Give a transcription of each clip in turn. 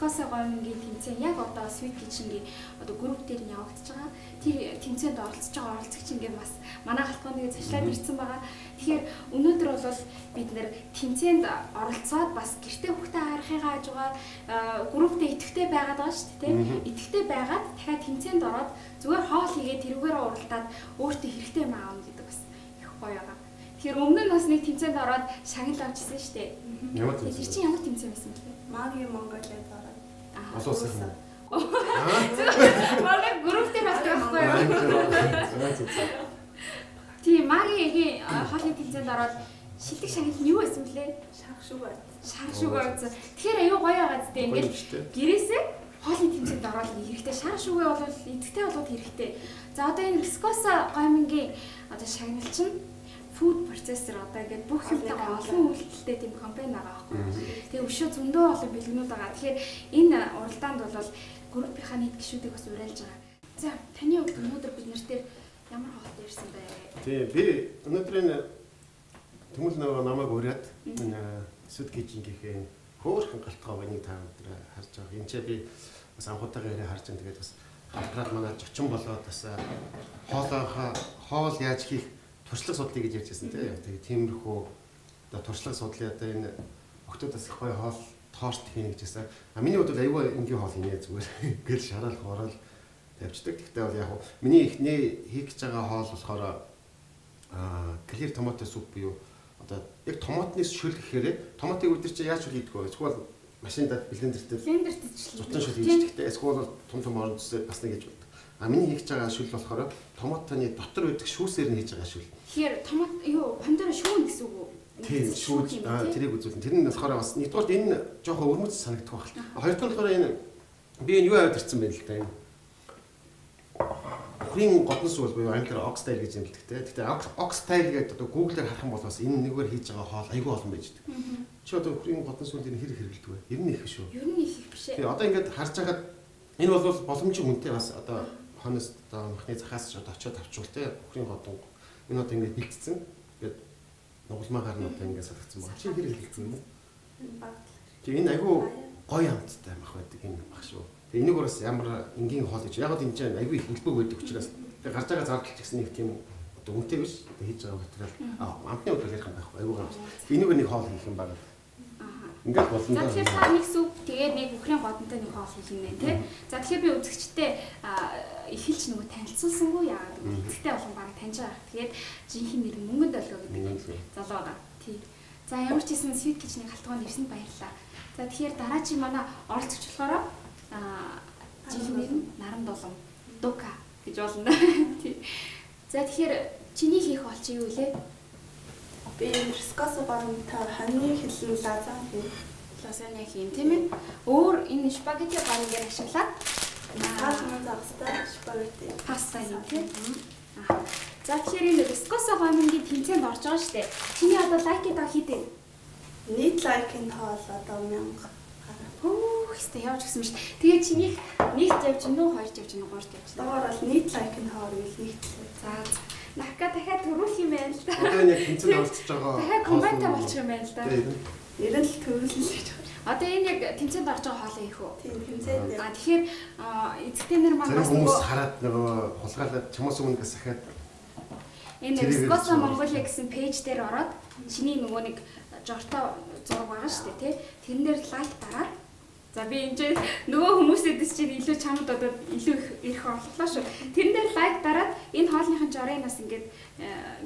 Espresso гомингийн тэмцээн яг одоо Sweet Kitchen-ийн одоо групп дээр нь явагдаж байгаа. Тэр тэмцээнд оролцож байгаа оролцогч ингээ бас манай халтгааныг зашлаад ирсэн байгаа. Тэгэхээр өнөөдөр бол бид нэр тэмцээнд оролцоод бас гэртээ хүүхдээ харахыгаа хажуугаар групптэй идэвхтэй байгаад байгаа шүү дээ, тийм. Идэвхтэй байгаад дахиад тэмцээнд ороод зүгээр хоол хийгээд тэрүүгээр уралдаад өөртөө хэрэгтэй юм аавна гэдэг бас их гоё байгаа. Тэгэхээр өмнө нь бас нэг тэмцээнд ороод шагнал авчихсан шүү дээ. Ямар тэмцээн? Тэр чинь ямар тэмцээн байсан бэ? Маги Монголиад ороод. Олон улсын. Манай групп дээр бас байхгүй юу? Тийм, Магийн хоолны тэмцээнд ороод шилдэг шагнал нь юу байсан блэ? Шаршуугаар үзсэн. Тэгэхээр аюу гоё байгаа зү ингээл гэрээсээ хоолны тэмцээнд ороод хэрэгтэй. Шаршуугаа бол эцэгтэй болоод хэрэгтэй. За одоо энэ Espresso гомингийн одоо шагнал чинь food processor одоо ингээд бүх юмтайгаа олон үйлдэлтэй тийм компани байгаа байхгүй. Тэгээ өшөө зөндөө олон бэлгэнүүд байгаа. Тэгэхээр энэ уралдаанд бол группийнхаа нийт гишүүдийг бас уриалж байгаа. За таны хувьд өнөөдөр бид нарт ямар хоолтой ирсэн бэ? Тий, би өнөөдөр энэ Тэмүүл нөгөө намайг ураад энэ Sweet Kitchen-ийн хөөрхөн галтгоо энийг та өнөөдөр харж байгаа. Энд чи би бас анхудаага яриа харж байгаа. Тэгээд бас хамтраад манай зочин болоод бас хоол яаж хийх туршлага судлыг гэж ярьж байсан тийм. Тэгээд тиймэрхүү одоо туршлага судлаа одоо энэ охтуудаас их гоё хоол торт хийнэ гэж байсан. Миний хувьд бол аюул энгийн хоол хийнэ зүгээр гэл шараалх орол тавьждаг. Гэхдээ бол яг миний ихний хийх гэж байгаа хоол болохоор clear tomato soup буюу одоо яг томатны шүл гэхээр томатыг өдөр чи яаж шүл хийдэг вэ? Эсвэл машинд блендертэй зутан шүл хийж гэхдээ эсвэл том орон зүсээ бас нэг гэж болдог. Миний хийж байгаа шүл болохоор томатны дотор байдаг шүүсээр нь хийж байгаа шүл. Тэгэхээр томат юу помидор шүүн гэсэн үг үү? Тийм шүүж тэрийг үзүүлэн. Тэр нь болохоор бас нэгдүгээр энэ жоохон өрмөц санагдах байна. Хоёрдугаар болохоор энэ би энэ юу аваад ирсэн байл л да энэ. Хрийн годон сүүл буюу англиар oxtail гэж нэрлэдэг те. Гэхдээ oxtail гэдэг одоо Google-аар харах юм бол бас энэ нэгээр хийж байгаа хоол айгүй олон байж байгаа. Чи одоо хрийн годон сүүл энэ хэрэг хэрэглэдэг вэ? Ер нь их шүү. Ер нь их биш ээ. Тэгээ одоо ингээд харж байгаад энэ бол боломжийн хүнтэй бас одоо хонос одоо махны захаас ч одоо очиод авчвал те хрийн годон энэ одоо ингээд бэлдсэн. Ингээд нугалмаагаар нь одоо ингээд салгацсан байна. Чи хэрэг хэлсэн юм уу? Тэгээ энэ айгүй гоё амттай мах байдаг энэ мах шүү. Тэгээ энийг бас ямар энгийн хоол гэж яг энэ чинь айгүй их хэлбэг байдаг учраас тэгээ гарч байгаа зардал ч гэсэн нэг тийм одоо үнэтэй биш. Тэгээ хийж байгаа материал амтны удаа ярих юм байхгүй айгүй гам. Энийг нэг хоол хийх юм байна. Ингээд болно даа. За тэгэхээр та нэг сүп тэгээд нэг бүхрийн годонтой нэг хоол хийх юм байна тий. За тэгэхээр би үзэгчтэй ихэлж нөгөө танилцуулсангүй яагаад гэвэл эцэгтэй болон баг таньж байгаа. Тэгээд жинхэнэ нэр мөнгөнд олгоо гэдэг залуу байгаа. Тий. За ямар ч хэсэн Sweet Kitchen-ийн халтгаанд ирсэнд баярлалаа. За тэгэхээр дараа чи манай оролцогч болохоор жинхэнэ наран долом Дука гэж болно. Тий. За тэгэхээр чиний хийх хоол чи юу вэ? Би Espresso гоминтой хоньны хэлэн лазанья хийн тийм ээ. Өөр энэ спагетти гомингээр ашиглаад хаалмын загстай спагетти паста юм тийм. За тэгэхээр энэ Espresso гомингийн тэмцээнд орж байгаа шүү дээ. Чиний одоо лайкид хийдэг. нийт лайкын хоол одоо 1000 Хөөх хэвээр явж гисэн шүү дээ. Тэгээ чиний нэгт явж гин үү, хоёрт явж гин үү, гуурт явж гин үү? Доор бол нийт лайкын хоол нэгт. За Нахка дахиад төрүүлэх юм байна л да. Одоо яг тэмцээнд оролцож байгаа. Дахиад комбайнтай болчих юм байна л да. Ер нь л төрүүлнэ гэж байна. Одоо энэ яг тэмцээнд орж байгаа хоолой их үү? Тийм тэмцээнд. Тэгэхээр эцэгтэй нар маань бас хүмүүс хараад нөгөө хулгайлаад чамаас өмнө бас ахаад энэ Espresso Mongolia гэсэн пэйж дээр ороод чиний нөгөө нэг жортой зураг байгаа шүү дээ тий. Тэрнээр лайк дараад за би энэ нөгөө хүмүүсээс чинь илүү чамд одоо илүү их орлоо шүү. Тэрнээр лайк дараад энэ хоолныхын жорынаас ингээд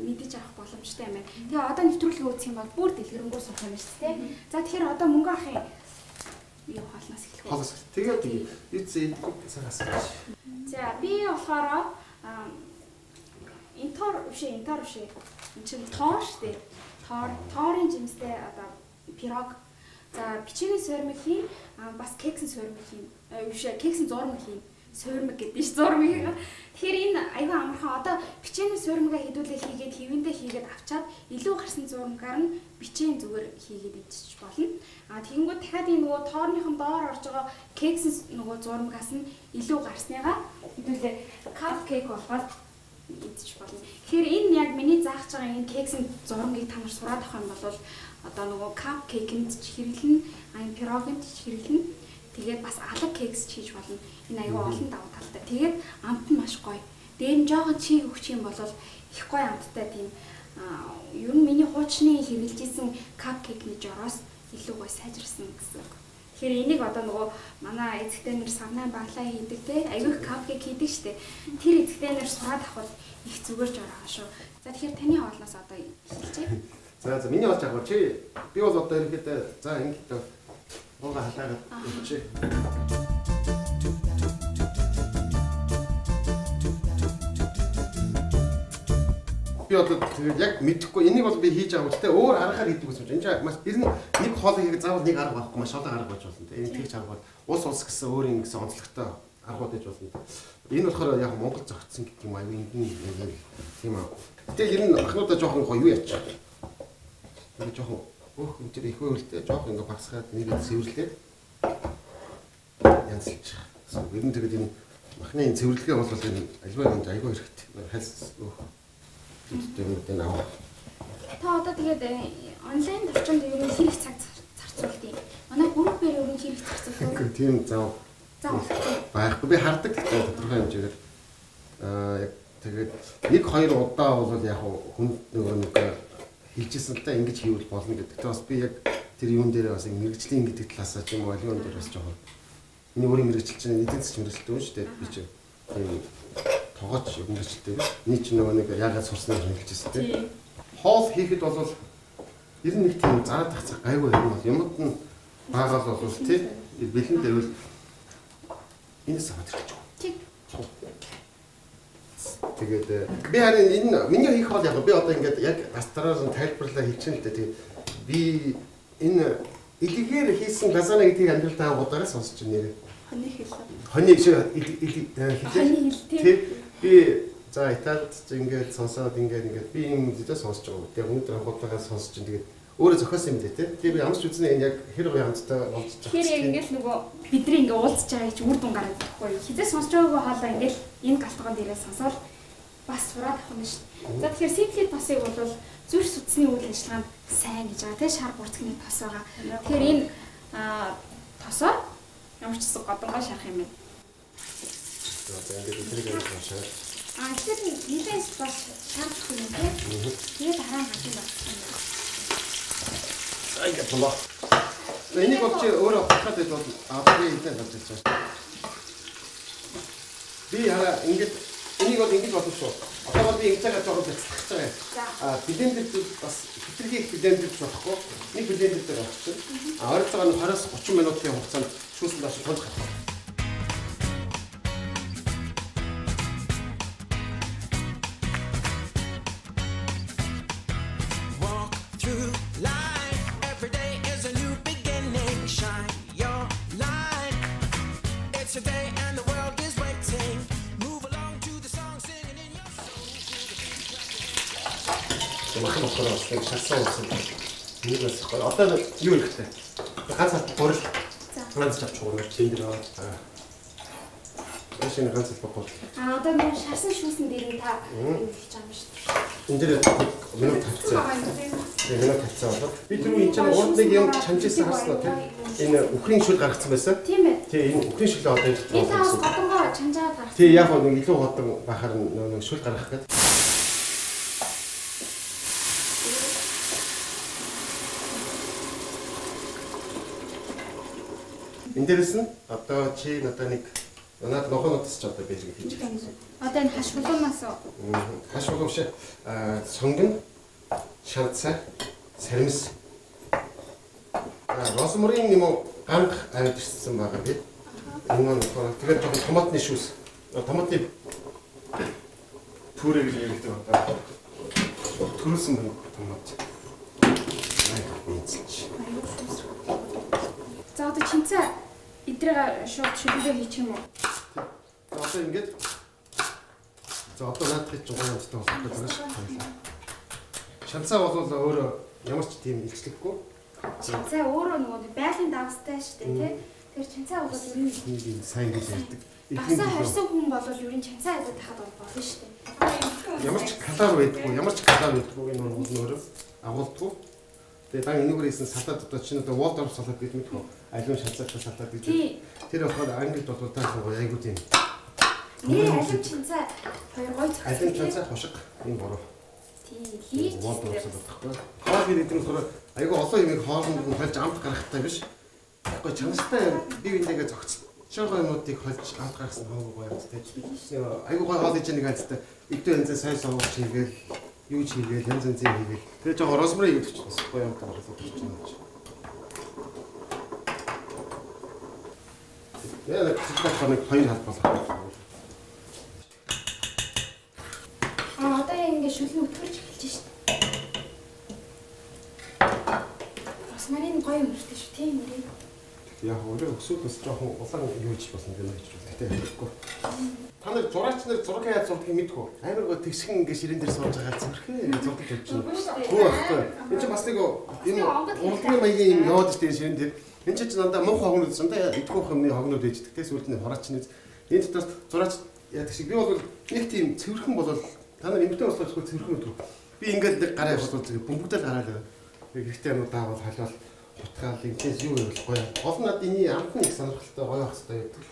мэдэж авах боломжтой юм байна. Тэгээ одоо нэвтрүүлэг үүсэх юм бол бүр дэлгэрэнгүй суух юм шүү дээ. За тэгэхээр одоо мөнгө авахын юу хоолноос эхлэх вэ? хоолос. Тэгээд эцээ цагаас гэж. За би болохоор интор биш. Энд чинь тоор шүү дээ. Тоорын жимстэй одоо пирог. За печений сувирмыг хийн, бас кексэн сувирмыг хийн. Биш кексэн зурмыг хийн. Сувирмыг гэдэг чинь зурмыг. Тэгэхээр энэ аюу амархан одоо печений сувирмыгаа хэдүүлээ хийгээд хэвэндээ хийгээд авчаад илүү гарсан зурмгаар нь бичэн зүгээр хийгээд идчих болно. Тэгэнгүүт дахиад энэ нөгөө тоорныхон доор орж байгаа кексэн нөгөө зурмгаас нь илүү гарсныгаа хэдүүлээ капкейк болгоод идчих болно. Тэгэхээр энэ яг миний заах байгаа энэ кексэн зурмгийг та нар сураад авах юм бол одоо нөгөө капкейкэнд ч хэрэглэнэ, энэ пирогонд ч хэрэглэнэ. Тэгээд бас алга кекс хийж болно. Энэ аюу олон давуу талтай. Тэгээд амт нь маш гоё. Дээр нь жоохон чиг өгч юм бол их гоё амттай тийм ер нь миний хуучны хэрэгжилсэн капкейкний жороос илүү гоё сайжирсан гэсэн. Тэгэхээр энийг одоо нөгөө манай эзэгтэй нэр савнаа банлаа хийдэг те аюу их капкейк хийдэг штэ. Тэр эзэгтэй нэр сураад авах их зүгээр жороо шүү. За тэгэхээр таны хоолноос одоо эхэлчихье. За миний болж яг чи би бол одоо ирэхэд за ингээд руугаа халаагаад өгчээ. Би одоо тэгээд яг мэдэхгүй энийг бол би хийж авах гэхдээ өөр аргаар хийдэг гэсэн чинь энэ чинь маш ер нь нэг хоолыг хийх заавал нэг арга байхгүй маш олон арга болж болно. Энийг тэгж арга бол улс гэсэн өөр юм гэсэн онцлогтой аргууд гэж болно. Энэ болохоор яг Монгол зохицсон гэх юм аюу энгийн тийм аа. Гэтэл ер нь ахнуудаа жоохон гоё юу ячаа. Тэгээд жоохон өөх энэ төр их өөлтэй жоохон ингээ багсгаад нэгээд цэвэрлээд янзлж. Ер нь тэгээд энэ махны энэ цэвэрлэгээ бол энэ альва энэ аюу хэрэгтэй. Хальс өөх гэдэг аваа. Та одоо тэгээд онлайн орчинд ер нь хэрэг цаг зарцуулдаг. Манай группээр ер нь хэрэг зарцуулдаг. Тийм зав. Байхгүй би хардаг тодорхой хэмжээгээр яг тэгээд 1-2 удаа бол яг хүн нөгөө нэг хэлжсэн л да ингэж хийвэл болно гэдэг. Тэгээд бас би яг тэр юун дээр бас мэрэгжлийн гэдэг талаас ч юм уу аливан дээр бас жоохон миний өөрийн мэрэгжил чинь эдийн засгийн мэрэгжилтэй юм шүү дээ. Би чинь тийм тогооч мэрэгжилтэй. Эний чинь нөгөө нэг яагаад сурснаар хэлжсэн тийм. Хоол хийхэд бол ер нь нэг тийм зараад тахцах гайгүй юм бол юмд нь баагаал бол тийм бэлэн дээр бол энэс аваад ирчих. Тэг. Тэгээд би харин энэ миний хийх бол яг би одоо ингээд яг астараар тайлбарлаа хийчихэн л дээ. Тэгээд би энэ илгээр хийсэн лазана гэдгийг амьдралдаа удаараа сонсч байна нэрээ. Хоны хэлээ. Хоны хэлээ. Би за Италид ингээд сонсоод ингээд би юм зүйлээ сонсож байгаа. Тэгээд өнөөдөр анхудлаагаа сонсож байна. Тэгээд өөрөө зохиосон юм дээ тий. Тэгээд би амарч үзнэ энэ яг хэр гоё хамттай болж байгаа. Тэгэхээр яг ингээд нөгөө бидний ингээд уулзж байгаа чи үр дүн гараад байхгүй. Хизээ сонсож байгаагүй хаалаа ингээд энэ галтгоон дээрээ сонсоод бас сураад авах юм шүү дээ. За тэгэхээр Simply тосыг бол зүрх судасны үйл ажиллагаанд сайн гэж байгаа тий шар бурцгны тос байгаа. Тэгэхээр энэ тосоо ямар ч гэсэн годонгой шарах юм байна. За ингээд тэрийг шарах. Тэгэхээр нэлээд бас шаардах юм тий. Тэгээд дараа нь хажууд багтсан юм. Ингээд болоо. Энийг бол чи өөрөө хатгаад байж бол аваад ийдээ болж байгаа. Би хараа ингээд энийг бол ингэж бодож шүү. Одоо би ингэж жоохон бяцлах гэж байгаа. Блендер бас хитрхи их блендер болохгүй. Нэг блендер дээр авчихсан. Ойролцоогоо 20-30 минутын хугацаанд шүүсэн дааш тунж гарах. Махан болохоор шалсан болсон. Нэг бас гоё. Одоо юу хэрэгтэй? Ганц хат гурил. Ганц авч гурил тендер аа. Эшин ганц хат гурил. Одоо нэг шарсан шүүсэн дээр нь та юу хийж байгаа юм шүү дээ. Энд дээр минут тавьцсан. Минут тавьцсан болоо. Би түрүү энэ чинь урд нэг юм чамжижсэн харсан уу тийм? Энэ үхрийн шүл гаргацсан байсан. Тийм ээ. Тийм энэ үхрийн шүлээ одоо энэ таас годонгоо чанжаад гаргасан. Тийм яг нэг илүү годон бахаар нэг шүл гаргах гэдэг. Энд дээрээс нь одоо чи надад нэг надад нохонотс ч одоо бэлэг хийж байгаа. Одоо энэ хаш булуунаас уу? Хаш булуун шиг сонгон, шанцаа, сармис. Розмарин юм уу ганг аваад ирсэн байгаа би. Энэ нь тэгээд жоохон томатны шүүс. Томатны пүрэ гэж ярьдаг одоо. Төрүүлсэн томат. За одоо чинцээ эдрэг шууд шүлгээ хийчих юм уу? Одоо ингэж за одоо наадах чинь гоё юмтай болох гэж байна шүү. Шанцаа бол өөрөө ямар ч тийм илчлэггүй. Чинцээ өөрөө нөгөө байлын давстай шүү дээ тий. Тэр чинцээ бол ер нь сайн гэж ярьдаг. Багсаа харьсан хүн бол ер нь чинцээ хадаад тахад болно шүү дээ. Ямар ч калар байдгүй, энэ өөрөө агуулдгүй. Тэгээ дан энүүгээрээс салаад одоо чинь одоо Waldorf салаад гэж мэдхүү. алим шанцаатай салаад гэдэг. Тэр болохоор ангид бол таасан гоё айгуу тийм. Нэр алим шанцаа хоёр гоё зах. Алим шанцаа хошиг ийм бороо. Тийм хийж байхгүй. Хоол хийх гэдэг нь болохоор айгуу олон юмыг хоолнд нь холж амт гаргахтай биш. Тэгэхгүй чанартай бие биентэйгээ зохицож байгаа юмнуудыг холж амт гаргасан хаагүй гоё юм тийм. Айгуу гоё хоол хийж нэг ганцтай эдгээр янзаа сайн сонгож хийгээл юу ч хийгээл янз янзын хийгээл. Тэгээ жоо розмарин гэдэг чинь бас гоё юм таарах гэж байна. Яа нэг цэцлэх хоёр халбал. Одоо ингэ шүлэн өтгөрч эхэлж шít. Бас марийн гоё юмртэй шүү тийм нэрээ. Яг өөрөө өсөд бас жоохон улаан юу ч болсон гэнэ гэж байна. Гэтэ хэрэггүй. Та нар зураач нар зураг яаж зурдгийг мэдгүй. Амар гоо тэгсхэн ингэ ширээн дээр сууж байгаа зүрхээ зурдаг гэж байна. Хөө байхгүй. Энд чинь бас нэг энэ урлагийн маягийн юм яваад штэ ширээн дээр. Энд чинь дандаа мөнх хогнод дандаа идэх хэмнээ хогнод ээждэг те сүүлд нь хураач нэз. Энэ дотор зураач яадаг шиг би бол нэг тийм цэвэрхэн болол та нар эмгтэй болоод цэвэрхэн өдрөө. Би ингээд нэг гараа явуулсан зэрэг бөмбөгдөл гараад хэрэгтэй юм даавал халуул утгаал инкээс юу явуулах гоё. Гол нь одоо энэ амтны их сонирхолтой гоё ах хэвээр байдаг.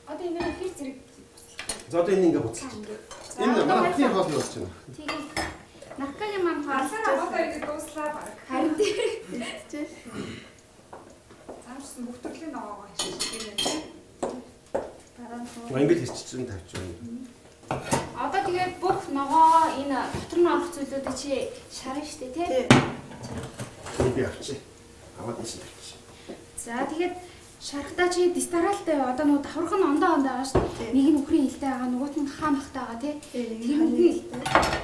Одоо энэ хэр зэрэг за одоо энэ ингээд буцлаа. Энэ манай хоол явуулж байна. тийм наркагийн маань хаалсараа одоо ингэ дууслаа баг. Харин тийм. Заамжсан бүх төрлийн ногоогоо хийчихсэн тийм. Дараа нь ингээд хийчихсэн тавьж байна. Одоо тэгээд бүх ногоо энэ дотор нь орох зүйлүүдийг чи шарна штэ тий. Би авчи. Аваад нь авчи. За тэгээд шарахтаа чи дистаралтай одоо нөгөө давхарх нь ондоо байгаа штэ. Нэг нь үхрийн хилтэй байгаа, нөгөөт нь хаан бахтай байгаа тий. Тэр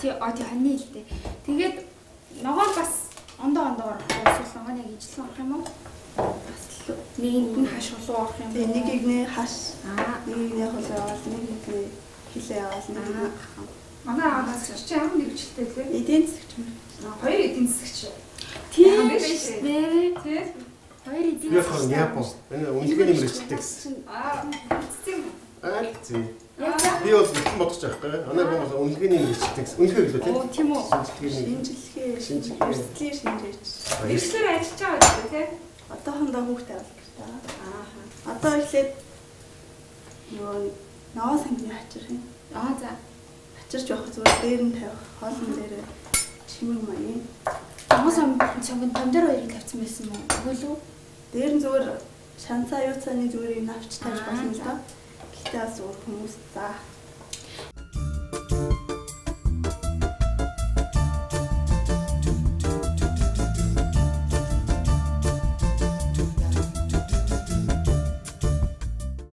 тий хоньны хилтэй. Тэгээд ногоо бас ондоо орох эсвэл ногооны ижлэн орох юм уу? Бас нэгэнд нь хаш улуу орох юм. Тэгээ нэгийг нэ хаш. Нэгийг нэ холоо аваад нэгийг нэ хилээ аваад нэг манай ааваас чи ямар нэг жилтэй лээ? Эдийн засагч юм. Хоёр эдийн засагч. Тийм биш нэ. Тий. Хоёр эдийн засагч. Яг япон. Энэ үнэлгээний мэрэгчтэй гэсэн. Тийм. Тийм. Би бол их бодож байгаа байхгүй. Анаа бол үнэлгээний мэрэгчтэй гэсэн. Үнэлгээ гэлөө тийм. Тийм үү. Шинжилгээ эрсдлийг шинжээж. Эрсдлээр ажиллаж байгаа гэдэг тийм. Одоохондоо хүүхдээ авах гэж байна. Одоо эхлээд нөгөө ногоо сангны хачир юм. За. Хачирч явах зүгээр дээр нь тавих, хоолн дээр чимэг маяг. Ногоо сангын томдор хоёрыг тавьсан байсан мó? Үгүй л үү? Дээр нь зүгээр шанцаа юу цааны зүгээр юм авч тавьж болно л доо. Гэхдээ бас зүгээр хүмүүс заах